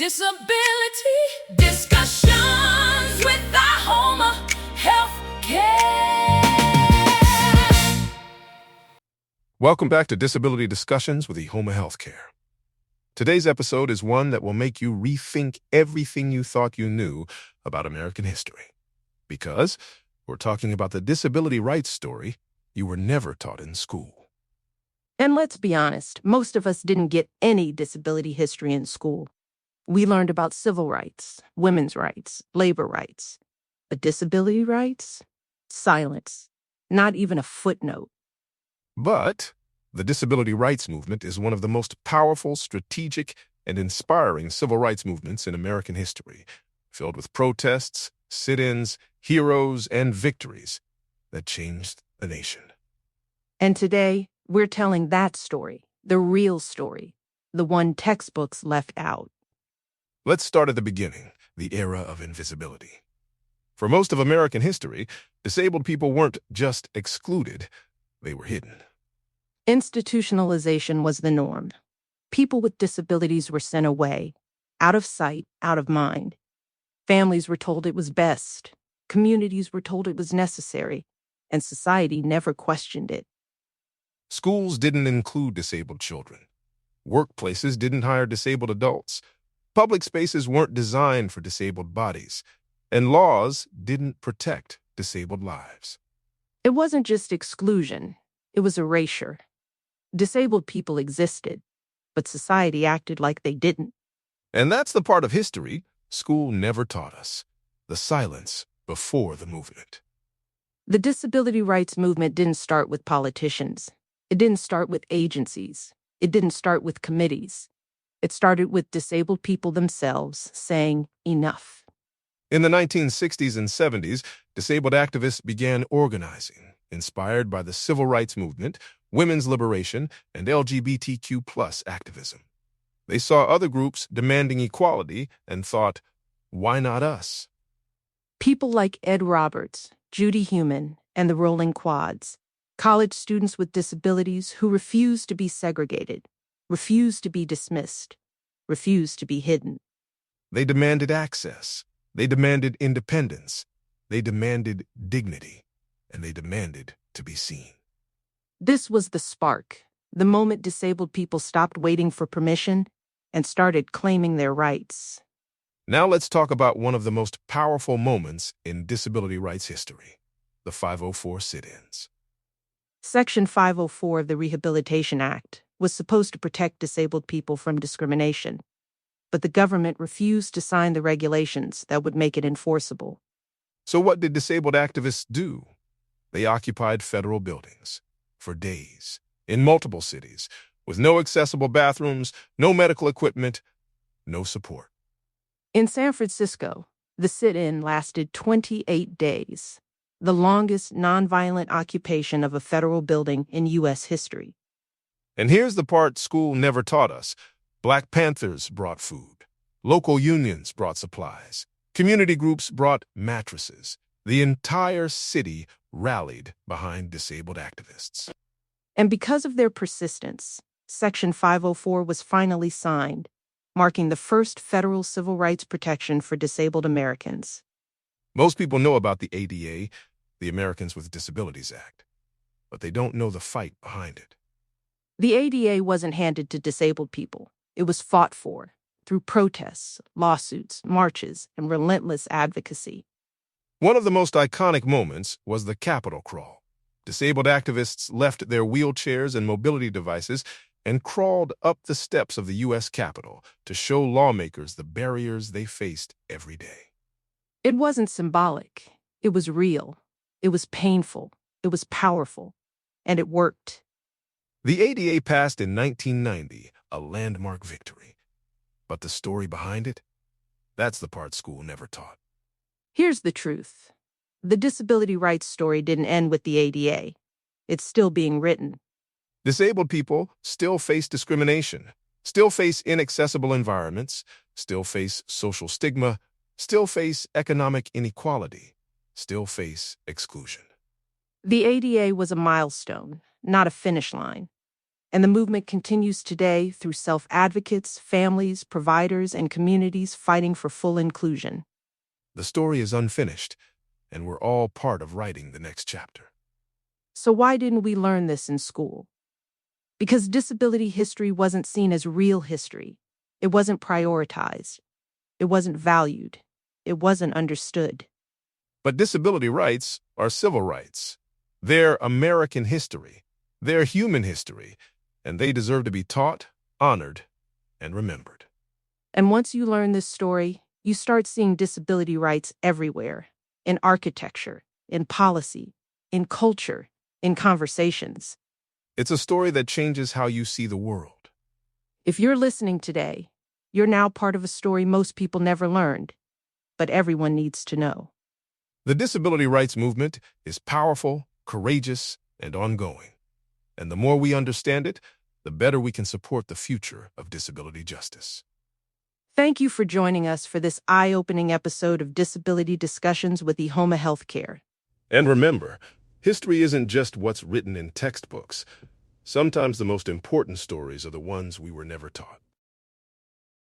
Disability discussions with Ihoma Healthcare. Welcome back to Disability Discussions with Ihoma Healthcare. Today's episode is one that will make you rethink everything you thought you knew about American history. Because we're talking about the disability rights story you were never taught in school. And let's be honest, most of us didn't get any disability history in school. We learned about civil rights, women's rights, labor rights. But disability rights? Silence. Not even a footnote. But the disability rights movement is one of the most powerful, strategic, and inspiring civil rights movements in American history, filled with protests, sit-ins, heroes, and victories that changed the nation. And today, we're telling that story, the real story, the one textbooks left out. Let's start at the beginning, the era of invisibility. For most of American history, disabled people weren't just excluded, they were hidden. Institutionalization was the norm. People with disabilities were sent away, out of sight, out of mind. Families were told it was best, communities were told it was necessary, and society never questioned it. Schools didn't include disabled children. Workplaces didn't hire disabled adults. Public spaces weren't designed for disabled bodies, and laws didn't protect disabled lives. It wasn't just exclusion, it was erasure. Disabled people existed, but society acted like they didn't. And that's the part of history school never taught us, the silence before the movement. The disability rights movement didn't start with politicians. It didn't start with agencies. It didn't start with committees. It started with disabled people themselves saying, enough. In the 1960s and 70s, disabled activists began organizing, inspired by the civil rights movement, women's liberation, and LGBTQ+ activism. They saw other groups demanding equality and thought, why not us? People like Ed Roberts, Judy Heumann, and the Rolling Quads, college students with disabilities who refused to be segregated, refused to be dismissed, refused to be hidden. They demanded access. They demanded independence. They demanded dignity. And they demanded to be seen. This was the spark, the moment disabled people stopped waiting for permission and started claiming their rights. Now let's talk about one of the most powerful moments in disability rights history, the 504 sit-ins. Section 504 of the Rehabilitation Act was supposed to protect disabled people from discrimination, but the government refused to sign the regulations that would make it enforceable. So what did disabled activists do? They occupied federal buildings for days, in multiple cities, with no accessible bathrooms, no medical equipment, no support. In San Francisco, the sit-in lasted 28 days, the longest nonviolent occupation of a federal building in U.S. history. And here's the part school never taught us. Black Panthers brought food. Local unions brought supplies. Community groups brought mattresses. The entire city rallied behind disabled activists. And because of their persistence, Section 504 was finally signed, marking the first federal civil rights protection for disabled Americans. Most people know about the ADA, the Americans with Disabilities Act, but they don't know the fight behind it. The ADA wasn't handed to disabled people. It was fought for through protests, lawsuits, marches, and relentless advocacy. One of the most iconic moments was the Capitol crawl. Disabled activists left their wheelchairs and mobility devices and crawled up the steps of the U.S. Capitol to show lawmakers the barriers they faced every day. It wasn't symbolic. It was real. It was painful. It was powerful. And it worked. The ADA passed in 1990, a landmark victory. But the story behind it? That's the part school never taught. Here's the truth. The disability rights story didn't end with the ADA. It's still being written. Disabled people still face discrimination, still face inaccessible environments, still face social stigma, still face economic inequality, still face exclusion. The ADA was a milestone, not a finish line. And the movement continues today through self-advocates, families, providers, and communities fighting for full inclusion. The story is unfinished, and we're all part of writing the next chapter. So why didn't we learn this in school? Because disability history wasn't seen as real history. It wasn't prioritized. It wasn't valued. It wasn't understood. But disability rights are civil rights. They're American history. They're human history, and they deserve to be taught, honored, and remembered. And once you learn this story, you start seeing disability rights everywhere, in architecture, in policy, in culture, in conversations. It's a story that changes how you see the world. If you're listening today, you're now part of a story most people never learned, but everyone needs to know. The disability rights movement is powerful, courageous, and ongoing. And the more we understand it, the better we can support the future of disability justice. Thank you for joining us for this eye-opening episode of Disability Discussions with Ihoma Healthcare. And remember, history isn't just what's written in textbooks. Sometimes the most important stories are the ones we were never taught.